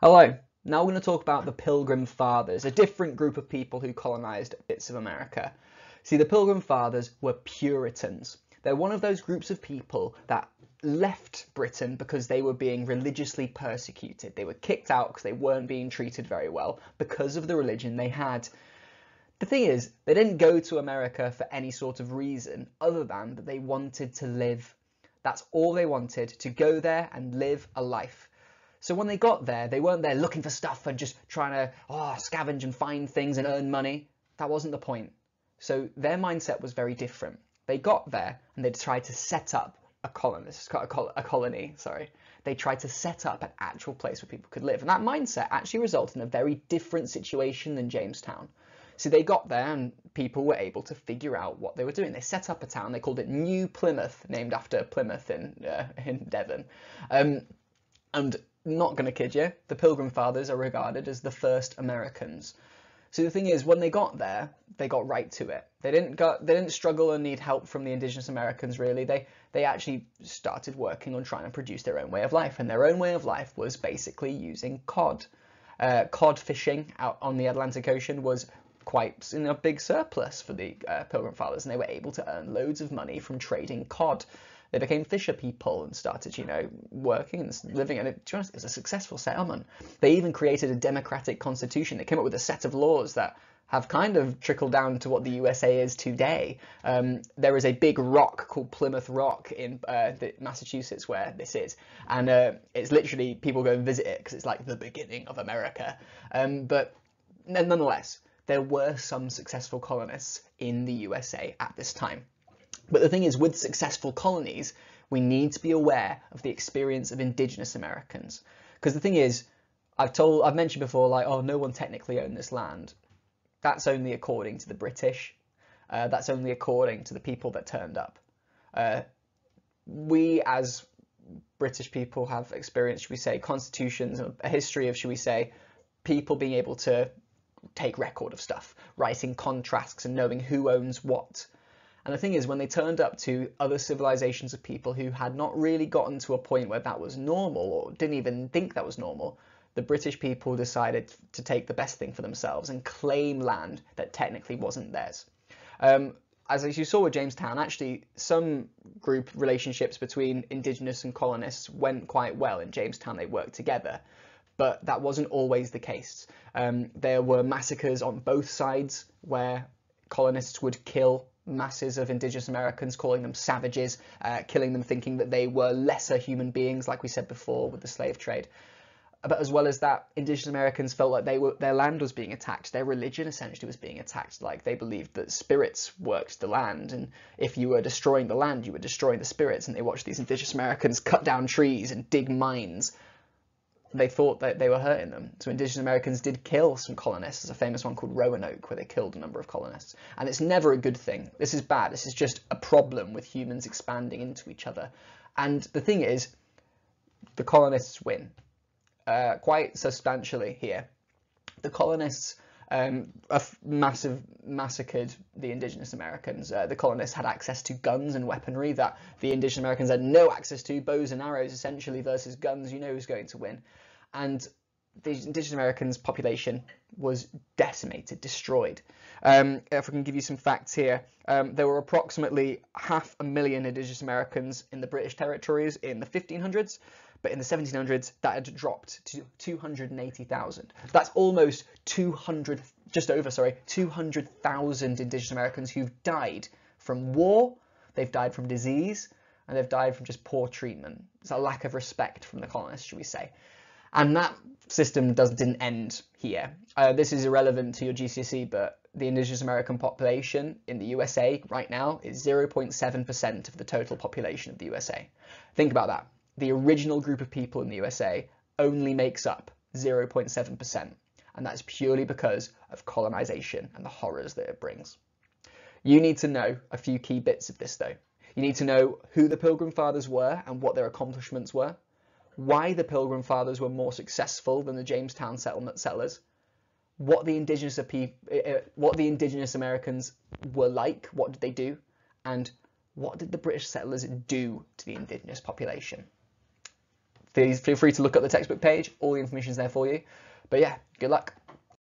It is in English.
Hello. Now we're going to talk about the Pilgrim Fathers, a different group of people who colonised bits of America. See, the Pilgrim Fathers were Puritans. They're one of those groups of people that left Britain because they were being religiously persecuted. They were kicked out because they weren't being treated very well because of the religion they had. The thing is, they didn't go to America for any sort of reason other than that they wanted to live. That's all they wanted, to go there and live a life. So when they got there, they weren't there looking for stuff and just trying to scavenge and find things and earn money. That wasn't the point. So their mindset was very different. They got there and they tried to set up a colony. They tried to set up an actual place where people could live. And that mindset actually resulted in a very different situation than Jamestown. So they got there and people were able to figure out what they were doing. They set up a town. They called it New Plymouth, named after Plymouth in Devon. And not going to kid you, the Pilgrim Fathers are regarded as the first Americans. So the thing is, when they got there, they got right to it. They didn't struggle and need help from the indigenous Americans, really. They actually started working on trying to produce their own way of life, and their own way of life was basically using cod. Cod fishing out on the Atlantic Ocean was quite in a big surplus for the Pilgrim Fathers, and they were able to earn loads of money from trading cod. They became fisher people and started, working and living, and to be honest, it was a successful settlement. They even created a democratic constitution. They came up with a set of laws that have kind of trickled down to what the USA is today. There is a big rock called Plymouth Rock in Massachusetts where this is, and it's literally, people go and visit it because it's like the beginning of America. But nonetheless, there were some successful colonists in the USA at this time. But the thing is, with successful colonies, we need to be aware of the experience of indigenous Americans. Because the thing is, I've mentioned before, like, oh, no one technically owned this land. That's only according to the British. That's only according to the people that turned up. We, as British people, have experienced, should we say, constitutions, a history of, should we say, people being able to take record of stuff, writing contracts and knowing who owns what. And the thing is, when they turned up to other civilizations of people who had not really gotten to a point where that was normal, or didn't even think that was normal, the British people decided to take the best thing for themselves and claim land that technically wasn't theirs. As you saw with Jamestown, actually, some group relationships between indigenous and colonists went quite well. In Jamestown, they worked together, but that wasn't always the case. There were massacres on both sides where colonists would kill masses of indigenous Americans, calling them savages, killing them, thinking that they were lesser human beings, like we said before with the slave trade. But as well as that, indigenous Americans felt like their land was being attacked. Their religion essentially was being attacked. Like, they believed that spirits worked the land, and if you were destroying the land, you were destroying the spirits. And they watched these indigenous Americans cut down trees and dig mines. They thought that they were hurting them. So indigenous Americans did kill some colonists. There's a famous one called Roanoke where they killed a number of colonists. And it's never a good thing. This is bad. This is just a problem with humans expanding into each other. And the thing is, the colonists win quite substantially here. The colonists massacred the indigenous Americans. The colonists had access to guns and weaponry that the indigenous Americans had no access to, bows and arrows essentially versus guns. You know who's going to win. And the indigenous Americans' population was decimated, destroyed. If I can give you some facts here, there were approximately 500,000 indigenous Americans in the British territories in the 1500s. But in the 1700s, that had dropped to 280,000. That's almost 200,000 indigenous Americans who've died from war, they've died from disease, and they've died from just poor treatment. It's a lack of respect from the colonists, should we say. And that system didn't end here. This is irrelevant to your GCSE, but the indigenous American population in the USA right now is 0.7% of the total population of the USA. Think about that. The original group of people in the USA only makes up 0.7%, and that's purely because of colonization and the horrors that it brings. You need to know a few key bits of this, though. You need to know who the Pilgrim Fathers were and what their accomplishments were, why the Pilgrim Fathers were more successful than the Jamestown settlers, what the indigenous Americans were like, what did they do, and what did the British settlers do to the indigenous population. Please feel free to look at the textbook page. All the information's there for you. But yeah, good luck.